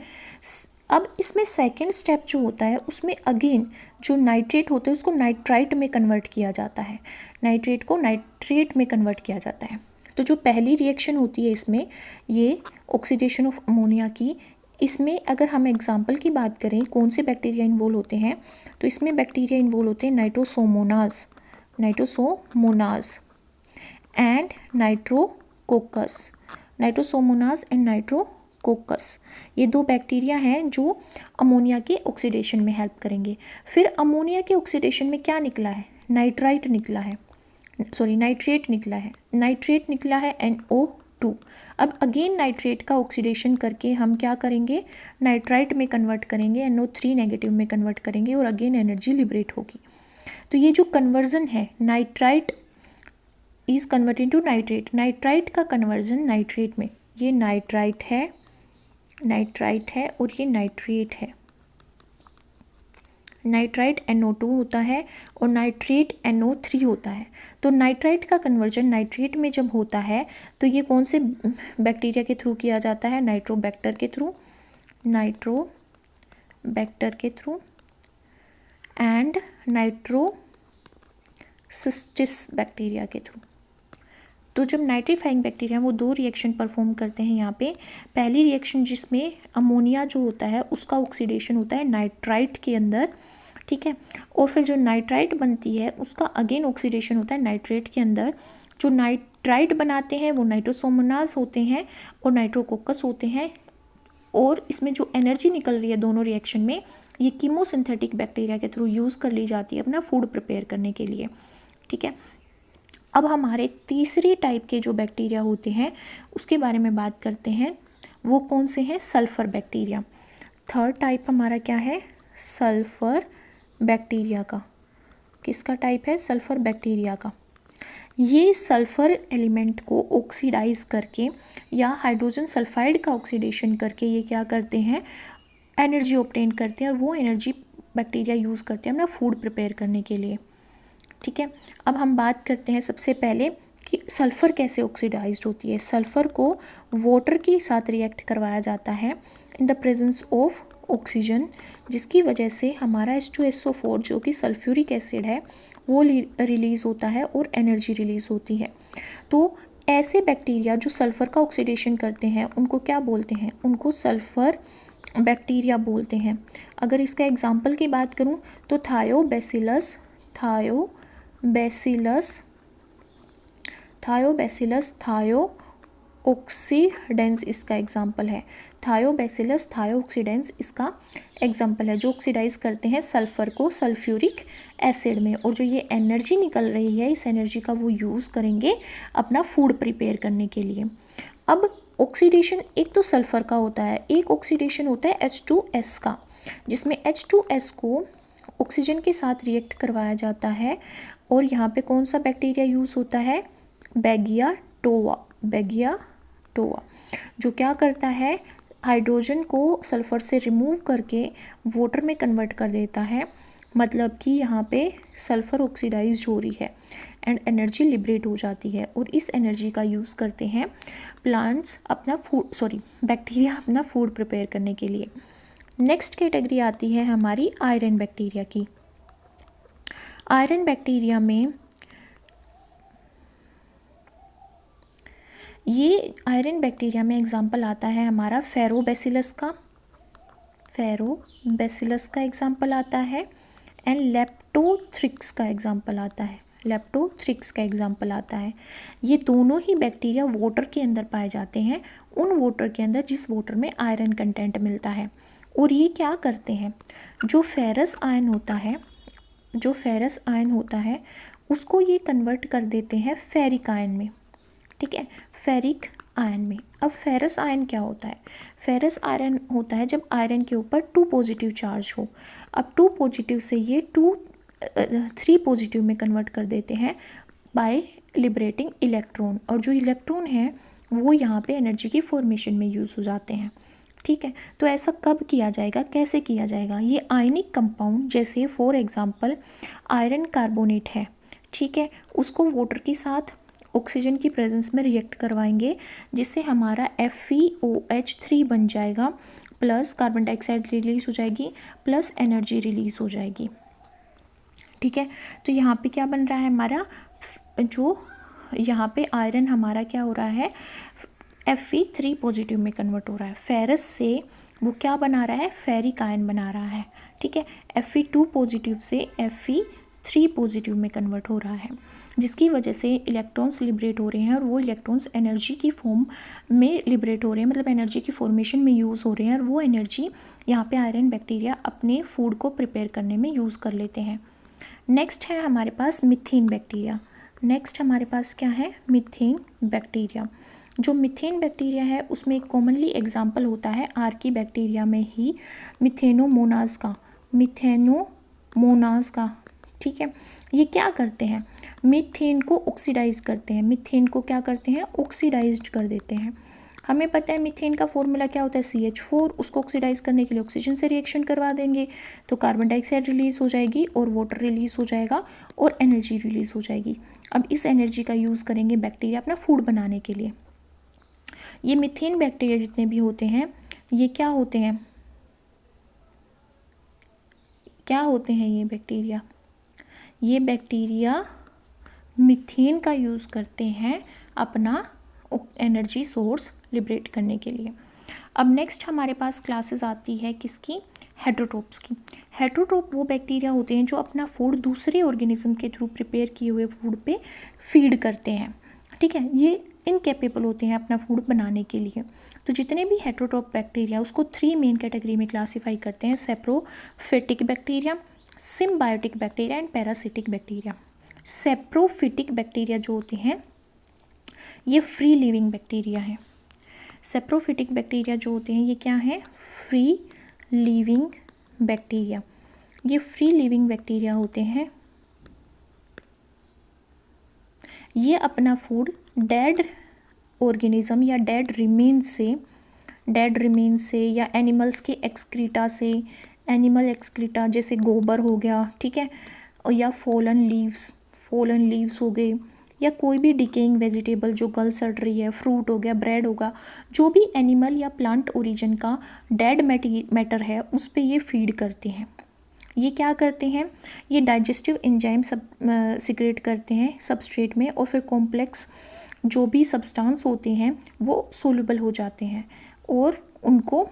अब इसमें सेकेंड स्टेप जो होता है उसमें अगेन जो नाइट्रेट होते हैं उसको नाइट्राइट में कन्वर्ट किया जाता है। नाइट्रेट को नाइट्रेट में कन्वर्ट किया जाता है। तो जो पहली रिएक्शन होती है इसमें, ये ऑक्सीडेशन ऑफ अमोनिया की, इसमें अगर हम एग्जांपल की बात करें कौन से बैक्टीरिया इन्वॉल्व होते हैं तो इसमें बैक्टीरिया इन्वॉल्व होते हैं Nitrosomonas and Nitrococcus. Nitrosomonas and Nitrococcus, ये दो बैक्टीरिया हैं जो अमोनिया के ऑक्सीडेशन में हेल्प करेंगे। फिर अमोनिया के ऑक्सीडेशन में क्या निकला है? नाइट्रेट निकला है। नाइट्रेट निकला है NO2। अब अगेन नाइट्रेट का ऑक्सीडेशन करके हम क्या करेंगे? नाइट्राइट में कन्वर्ट करेंगे, NO3 नेगेटिव में कन्वर्ट करेंगे और अगेन एनर्जी लिबरेट होगी। तो ये जो कन्वर्जन है, nitrite is converted to nitrate, nitrite का कन्वर्जन नाइट्रेट में, ये नाइट्राइट है और ये नाइट्रेट है। नाइट्राइट NO2 होता है और नाइट्रेट NO3 होता है। तो नाइट्राइट का कन्वर्जन नाइट्रेट में जब होता है तो ये कौन से बैक्टीरिया के थ्रू किया जाता है? नाइट्रोबैक्टर के थ्रू एंड नाइट्रोसिस्टिस बैक्टीरिया के थ्रू। तो जब नाइट्रीफाइंग बैक्टीरिया वो दो रिएक्शन परफॉर्म करते हैं यहाँ पे। पहली रिएक्शन जिसमें अमोनिया जो होता है उसका ऑक्सीडेशन होता है नाइट्राइट के अंदर, ठीक है, और फिर जो नाइट्राइट बनती है उसका अगेन ऑक्सीडेशन होता है नाइट्रेट के अंदर। जो नाइट्राइट बनाते हैं वो नाइट्रोसोमोनास होते हैं और नाइट्रोकोकस होते हैं, और इसमें जो एनर्जी निकल रही है दोनों रिएक्शन में ये कीमोसिंथेटिक बैक्टीरिया के थ्रू यूज़ कर ली जाती है अपना फूड प्रिपेयर करने के लिए, ठीक है। अब हमारे तीसरे टाइप के जो बैक्टीरिया होते हैं उसके बारे में बात करते हैं। वो कौन से हैं? Sulphur bacteria. थर्ड टाइप हमारा क्या है? सल्फ़र बैक्टीरिया का। किसका टाइप है? सल्फ़र बैक्टीरिया का। ये सल्फ़र एलिमेंट को ऑक्सीडाइज करके या हाइड्रोजन सल्फाइड का ऑक्सीडेशन करके ये क्या करते हैं? एनर्जी ऑब्टेन करते हैं और वो एनर्जी बैक्टीरिया यूज़ करते हैं अपना फूड प्रिपेयर करने के लिए, ठीक है। अब हम बात करते हैं सबसे पहले कि सल्फ़र कैसे ऑक्सीडाइज्ड होती है। सल्फ़र को वाटर के साथ रिएक्ट करवाया जाता है इन द प्रेजेंस ऑफ ऑक्सीजन, जिसकी वजह से हमारा H2SO4 जो कि सल्फ्यूरिक एसिड है वो रिलीज़ होता है और एनर्जी रिलीज़ होती है। तो ऐसे बैक्टीरिया जो सल्फ़र का ऑक्सीडेशन करते हैं उनको क्या बोलते हैं? उनको सल्फ़र बैक्टीरिया बोलते हैं। अगर इसका एग्जाम्पल की बात करूं तो थायोबैसिलस थायोऑक्सीडेंस इसका एग्जाम्पल है। थायोबैसिलस थायोऑक्सीडेंस इसका एग्जाम्पल है, जो ऑक्सीडाइज करते हैं सल्फर को सल्फ्यूरिक एसिड में, और जो ये एनर्जी निकल रही है इस एनर्जी का वो यूज़ करेंगे अपना फूड प्रिपेयर करने के लिए। अब ऑक्सीडेशन एक तो सल्फर का होता है, एक ऑक्सीडेशन होता है H2S का, जिसमें H2S को ऑक्सीजन के साथ रिएक्ट करवाया जाता है। और यहाँ पे कौन सा बैक्टीरिया यूज़ होता है, बैगिया टोआ, जो क्या करता है हाइड्रोजन को सल्फर से रिमूव करके वाटर में कन्वर्ट कर देता है। मतलब कि यहाँ पे सल्फर ऑक्सीडाइज हो रही है एंड एनर्जी लिबरेट हो जाती है, और इस एनर्जी का यूज़ करते हैं बैक्टीरिया अपना फूड प्रिपेयर करने के लिए। नेक्स्ट कैटेगरी आती है हमारी आयरन बैक्टीरिया की। आयरन बैक्टीरिया में एग्जाम्पल आता है हमारा फेरोबैसिलस का एग्जाम्पल आता है एंड लेप्टोथ्रिक्स का एग्जाम्पल आता है। ये दोनों ही बैक्टीरिया वाटर के अंदर पाए जाते हैं, उन वाटर के अंदर जिस वाटर में आयरन कंटेंट मिलता है। और ये क्या करते हैं, जो फेरस आयन होता है उसको ये कन्वर्ट कर देते हैं फेरिक आयन में। ठीक है, फेरिक आयन में। अब फेरस आयन क्या होता है, फेरस आयन होता है जब आयरन के ऊपर 2 पॉजिटिव चार्ज हो। अब 2 पॉजिटिव से ये 3 पॉजिटिव में कन्वर्ट कर देते हैं बाय लिबरेटिंग इलेक्ट्रॉन, और जो इलेक्ट्रॉन है वो यहाँ पे एनर्जी की फॉर्मेशन में यूज़ हो जाते हैं। ठीक है, तो ऐसा कब किया जाएगा, कैसे किया जाएगा, ये आयनिक कंपाउंड जैसे फॉर एग्जांपल आयरन कार्बोनेट है, ठीक है, उसको वाटर के साथ ऑक्सीजन की प्रेजेंस में रिएक्ट करवाएंगे, जिससे हमारा FeOH3 बन जाएगा, प्लस कार्बन डाइऑक्साइड रिलीज हो जाएगी, प्लस एनर्जी रिलीज हो जाएगी। ठीक है, तो यहाँ पे क्या बन रहा है हमारा, जो यहाँ पे आयरन हमारा क्या हो रहा है, Fe3 पॉजिटिव में कन्वर्ट हो रहा है। फेरस से वो क्या बना रहा है, फेरिक आयन बना रहा है। ठीक है, Fe2 पॉजिटिव से Fe3 पॉजिटिव में कन्वर्ट हो रहा है, जिसकी वजह से इलेक्ट्रॉन्स लिबरेट हो रहे हैं, और वो इलेक्ट्रॉन्स एनर्जी की फॉर्म में लिबरेट हो रहे हैं, मतलब एनर्जी की फॉर्मेशन में यूज़ हो रहे हैं, और वो एनर्जी यहाँ पे आयरन बैक्टीरिया अपने फूड को प्रिपेयर करने में यूज़ कर लेते हैं। नेक्स्ट है हमारे पास मीथेन बैक्टीरिया। नेक्स्ट हमारे पास क्या है, मीथेन बैक्टीरिया। जो मीथेन बैक्टीरिया है उसमें एक कॉमनली एग्जाम्पल होता है आर्की बैक्टीरिया में ही मिथेनोमोनास का। ठीक है, ये क्या करते हैं, मीथेन को ऑक्सीडाइज करते हैं, मीथेन को क्या करते हैं, ऑक्सीडाइज्ड कर देते हैं। हमें पता है मीथेन का फॉर्मूला क्या होता है, CH4, उसको ऑक्सीडाइज करने के लिए ऑक्सीजन से रिएक्शन करवा देंगे तो कार्बन डाइऑक्साइड रिलीज़ हो जाएगी और वाटर रिलीज़ हो जाएगा और एनर्जी रिलीज़ हो जाएगी। अब इस एनर्जी का यूज़ करेंगे बैक्टीरिया अपना फूड बनाने के लिए। ये मीथेन बैक्टीरिया जितने भी होते हैं ये क्या होते हैं ये बैक्टीरिया मीथेन का यूज़ करते हैं अपना एनर्जी सोर्स लिबरेट करने के लिए। अब नेक्स्ट हमारे पास क्लासेस आती है किसकी, हेटरोट्रोप्स की। हेटरोट्रोप वो बैक्टीरिया होते हैं जो अपना फूड दूसरे ऑर्गेनिज्म के थ्रू प्रिपेयर किए हुए फूड पे फीड करते हैं। ठीक है, ये इनकेपेबल होते हैं अपना फूड बनाने के लिए। तो जितने भी हेटरोट्रोप बैक्टीरिया उसको 3 मेन कैटेगरी में क्लासीफाई करते हैं, saprophytic bacteria, symbiotic bacteria and parasitic bacteria. Saprophytic bacteria जो होते हैं ये फ्री लिविंग बैक्टीरिया है। सेप्रोफिटिक बैक्टीरिया जो होते हैं ये क्या है, फ्री लिविंग बैक्टीरिया। ये फ्री लिविंग बैक्टीरिया होते हैं, ये अपना फूड डेड ऑर्गेनिज्म या डेड रिमेन से या एनिमल्स के एक्सक्रीटा से, एनिमल एक्सक्रीटा जैसे गोबर हो गया, ठीक है, और या फॉलन लीव्स हो गए, या कोई भी डिकेइंग वेजिटेबल जो गल सड़ रही है, फ्रूट हो गया, ब्रेड होगा, जो भी एनिमल या प्लांट ओरिजिन का डेड मैटर है उस पे ये फीड करते हैं। ये क्या करते हैं, ये डाइजेस्टिव एंजाइम सिक्रेट करते हैं सबस्ट्रेट में, और फिर कॉम्प्लेक्स जो भी सब्सटेंस होते हैं वो सोल्यूबल हो जाते हैं और उनको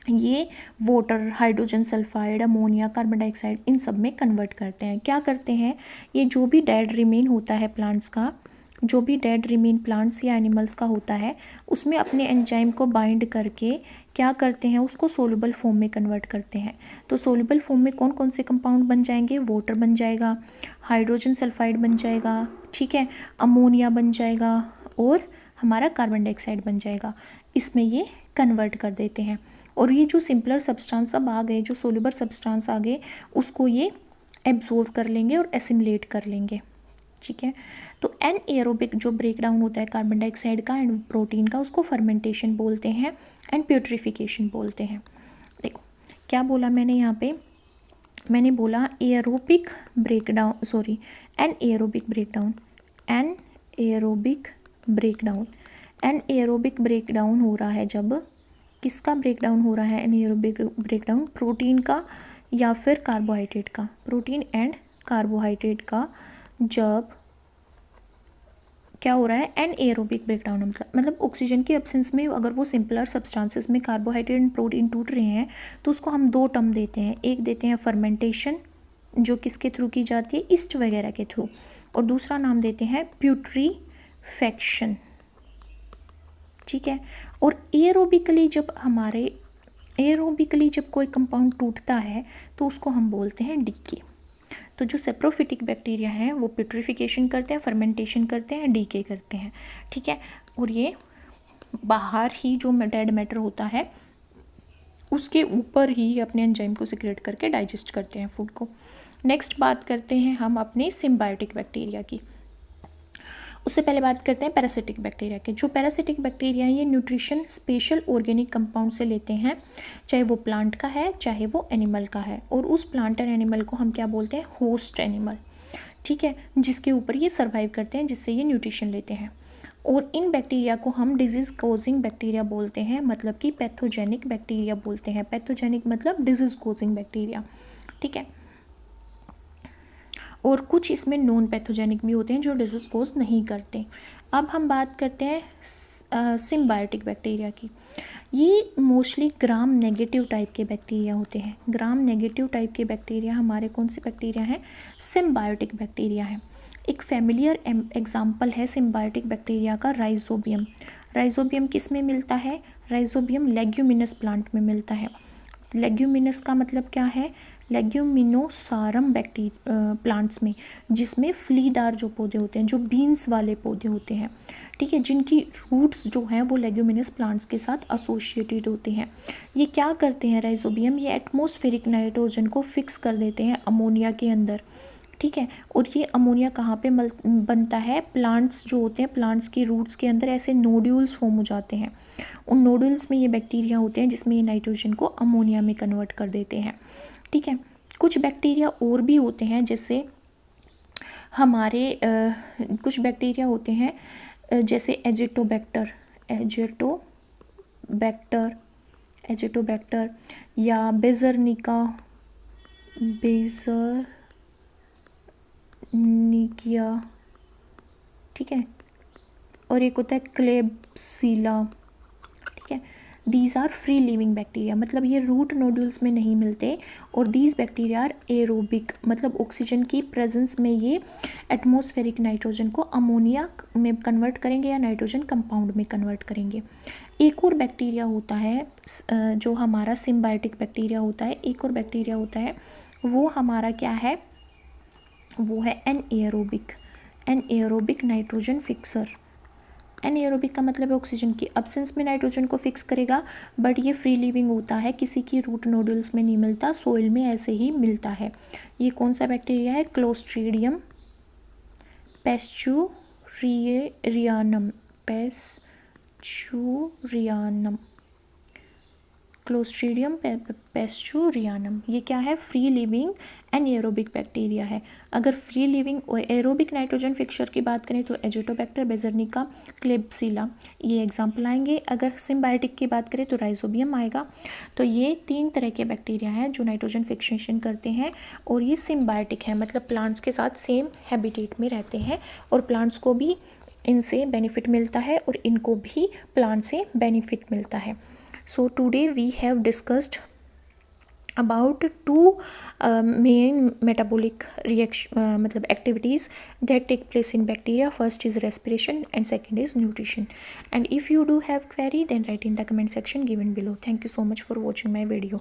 ये water, hydrogen sulphide, ammonia, carbon dioxide, इन सब में कन्वर्ट करते हैं। क्या करते हैं, ये जो भी डेड रिमेन होता है प्लांट्स का, जो भी डेड रिमेन प्लांट्स या एनिमल्स का होता है, उसमें अपने एंजाइम को बाइंड करके क्या करते हैं, उसको सोल्यूबल फॉर्म में कन्वर्ट करते हैं। तो सोल्यूबल फॉर्म में कौन कौन से कंपाउंड बन जाएंगे, वाटर बन जाएगा, हाइड्रोजन सल्फाइड बन जाएगा, ठीक है, अमोनिया बन जाएगा और हमारा कार्बन डाइऑक्साइड बन जाएगा। इसमें ये कन्वर्ट कर देते हैं और ये जो सिंपलर सब्सटेंस अब आ गए, जो सोल्यूबल सब्सटेंस आ गए, उसको ये एब्जॉर्ब कर लेंगे और एसिमिलेट कर लेंगे, ठीक है। तो एनएरोबिक जो ब्रेकडाउन होता है कार्बन डाइऑक्साइड का एंड प्रोटीन का, उसको फर्मेंटेशन बोलते हैं एंड प्यूट्रिफिकेशन बोलते हैं। देखो क्या बोला मैंने यहाँ पे, मैंने बोला aerobic breakdown, sorry anaerobic breakdown, anaerobic breakdown, anaerobic breakdown हो रहा है जब, किसका ब्रेकडाउन हो रहा है एनएरोबिक ब्रेकडाउन, प्रोटीन का या फिर कार्बोहाइड्रेट का, प्रोटीन एंड कार्बोहाइड्रेट का, जब क्या हो रहा है एनएरोबिक ब्रेकडाउन, मतलब ऑक्सीजन की एब्सेंस में अगर वो सिंपलर सब्सटेंसेस में कार्बोहाइड्रेट एंड प्रोटीन टूट रहे हैं तो उसको हम दो टर्म देते हैं, एक देते हैं फर्मेंटेशन जो किसके थ्रू की जाती है, ईस्ट वगैरह के थ्रू, और दूसरा नाम देते हैं प्यूट्रीफेक्शन, ठीक है। और एरोबिकली जब कोई कंपाउंड टूटता है तो उसको हम बोलते हैं डीके। तो जो सेप्रोफिटिक बैक्टीरिया हैं वो प्यूट्रिफिकेशन करते हैं, फर्मेंटेशन करते हैं, डीके करते हैं, ठीक है। और ये बाहर ही जो डेड मैटर होता है उसके ऊपर ही अपने एंजाइम को सिक्रेट करके डाइजेस्ट करते हैं फूड को। नेक्स्ट बात करते हैं हम अपने सिम्बायोटिक बैक्टीरिया की। उससे पहले बात करते हैं पैरासिटिक बैक्टीरिया के। जो पैरासिटिक बैक्टीरिया है ये न्यूट्रिशन स्पेशल ऑर्गेनिक कंपाउंड से लेते हैं, चाहे वो प्लांट का है चाहे वो एनिमल का है, और उस प्लांट और एनिमल को हम क्या बोलते हैं, होस्ट एनिमल, ठीक है, जिसके ऊपर ये सर्वाइव करते हैं, जिससे ये न्यूट्रिशन लेते हैं। और इन बैक्टीरिया को हम डिजीज़ कोजिंग बैक्टीरिया बोलते हैं, मतलब कि पैथोजेनिक बैक्टीरिया बोलते हैं। पैथोजेनिक मतलब डिजीज़ कोजिंग बैक्टीरिया, ठीक है। और कुछ इसमें नॉन पैथोजेनिक भी होते हैं जो डिजीज़ कोज नहीं करते। अब हम बात करते हैं सिम्बायोटिक बैक्टीरिया की। ये मोस्टली ग्राम नेगेटिव टाइप के बैक्टीरिया होते हैं। ग्राम नेगेटिव टाइप के बैक्टीरिया हमारे कौन से बैक्टीरिया हैं, सिम्बायोटिक बैक्टीरिया हैं। एक फेमिलियर एग्जाम्पल है सिम्बायोटिक बैक्टीरिया का राइजोबियम। राइजोबियम किस में मिलता है, राइजोबियम लेग्यूमिनस प्लांट में मिलता है। लेग्यूमिनस का मतलब क्या है, लेग्यूमिनोसारम प्लांट्स में, जिसमें फलीदार जो पौधे होते हैं, जो बीन्स वाले पौधे होते हैं, ठीक है, जिनकी रूट्स जो हैं वो लेग्यूमिनस प्लांट्स के साथ एसोसिएटेड होते हैं। ये क्या करते हैं राइजोबियम, ये एटमॉस्फेरिक नाइट्रोजन को फिक्स कर देते हैं अमोनिया के अंदर, ठीक है। और ये अमोनिया कहाँ पे बनता है, प्लांट्स जो होते हैं, प्लांट्स की रूट्स के अंदर ऐसे नोड्यूल्स फॉर्म हो जाते हैं। उन नोड्यूल्स में ये बैक्टीरिया होते हैं जिसमें ये नाइट्रोजन को अमोनिया में कन्वर्ट कर देते हैं, ठीक है। कुछ बैक्टीरिया और भी होते हैं, जैसे हमारे कुछ बैक्टीरिया होते हैं जैसे एजेटोबैक्टर या बेजरनिकिया, ठीक है, और एक होता है क्लेब्सिला, ठीक है। These are free living bacteria, मतलब ये रूट नोड्यूल्स में नहीं मिलते, और दीज बैक्टीरिया आर एरोबिक, मतलब ऑक्सीजन की प्रेजेंस में ये एटमॉस्फेरिक नाइट्रोजन को अमोनिया में कन्वर्ट करेंगे या नाइट्रोजन कंपाउंड में कन्वर्ट करेंगे। एक और बैक्टीरिया होता है जो हमारा सिम्बायोटिक बैक्टीरिया होता है, एक और बैक्टीरिया होता है, वो हमारा क्या है, वो है एनएरोबिक नाइट्रोजन फिक्सर। एनएरोबिक का मतलब है ऑक्सीजन की एब्सेंस में नाइट्रोजन को फिक्स करेगा, बट ये फ्री लिविंग होता है, किसी की रूट नोडल्स में नहीं मिलता, सोइल में ऐसे ही मिलता है। ये कौन सा बैक्टीरिया है, क्लोस्ट्रीडियम पैस्चुरियानम, क्लोस्ट्रीडियम पैस्चुरियानम। ये क्या है, फ्री लिविंग एनएरोबिक बैक्टीरिया है। अगर free living aerobic nitrogen fixer की बात करें तो एजेटोबैक्टर, बेजरनिका, क्लेब्सिला, ये एग्जाम्पल आएंगे। अगर सिम्बायोटिक की बात करें तो राइजोबियम आएगा। तो ये 3 तरह के बैक्टीरिया हैं जो नाइट्रोजन फिक्सेशन करते हैं, और ये सिम्बायोटिक है, मतलब प्लांट्स के साथ सेम हैबिटेट में रहते हैं, और प्लांट्स को भी इनसे बेनिफिट मिलता है और इनको भी प्लांट से बेनिफिट मिलता है। So today we have discussed about two main metabolic reaction मतलब activities that take place in bacteria. First is respiration and second is nutrition. And if you do have query, then write in the comment section given below. Thank you so much for watching my video.